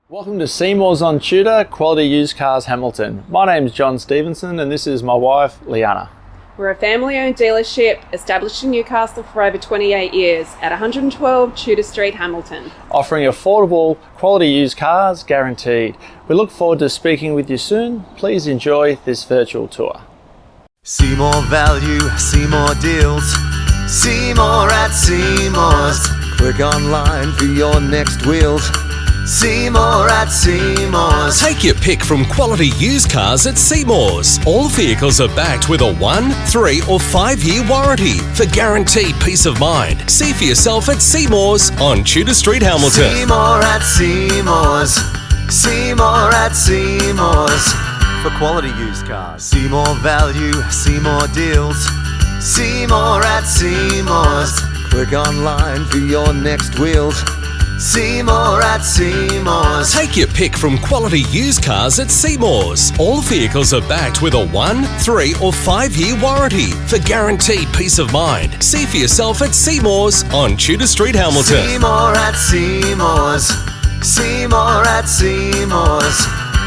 Welcome to Seymour's on Tudor, Quality Used Cars Hamilton. My name's John Stevenson and this is my wife, Liana. We're a family-owned dealership established in Newcastle for over 28 years at 112 Tudor Street, Hamilton. Offering affordable, quality used cars guaranteed. We look forward to speaking with you soon. Please enjoy this virtual tour. See more value, see more deals. See more at Seymour's. Click online for your next wheels. See more at Seymour's. Take your pick from quality used cars at Seymour's. All vehicles are backed with a 1, 3 or 5 year warranty for guaranteed peace of mind. See for yourself at Seymour's on Tudor Street, Hamilton. See more at Seymour's. See more at Seymour's. For quality used cars. See more value, see more deals. See more at Seymour's. Click online for your next wheels. See more at Seymour's. Take your pick from quality used cars at Seymour's. All vehicles are backed with a 1, 3 or 5 year warranty for guaranteed peace of mind. See for yourself at Seymour's on Tudor Street, Hamilton. See more at Seymour's. See more at Seymour's.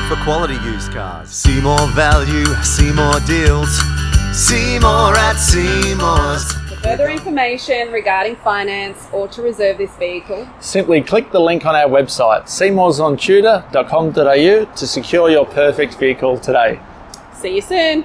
For quality used cars. See more value, see more deals. See more at Seymour's. For further information regarding finance or to reserve this vehicle, Simply click the link on our website, seymoursontudor.com.au, to secure your perfect vehicle today. see you soon.